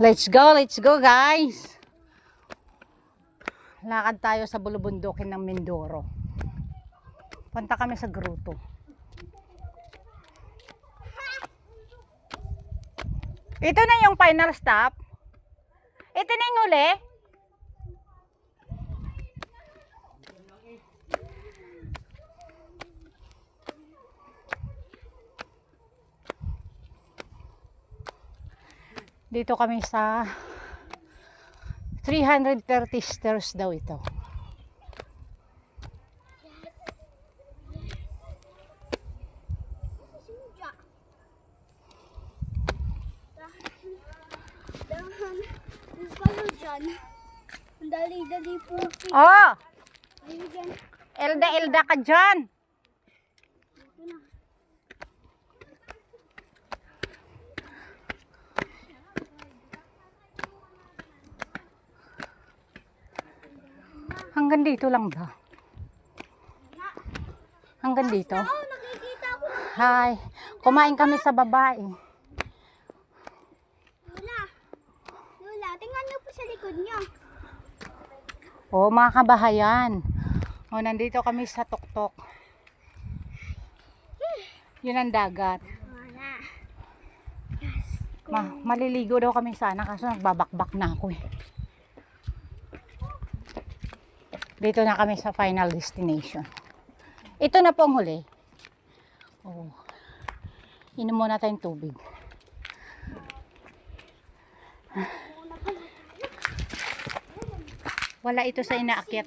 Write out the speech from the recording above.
Let's go guys. Lakad tayo sa bulubundukin ng Mindoro. Punta kami sa gruto. Ito na yung final stop. Ito na yung huli. Dito kami sa 330 stairs daw ito. Dali-dali po. Oh! Elda ka dyan. Hanggang dito lang ba? Hanggang dito? Hi. Kumain kami sa babae. Lola, tingnan niyo po sa likod niyo. Oh, mga kabahayan. Oh, nandito kami sa tuktok. Yun ang dagat. Maliligo daw kami sana kaso nagbabakbak na ako eh. Dito na kami sa final destination. Ito na po ang huli. Oh. Inom muna tayong tubig. Wala ito sa inaakyat.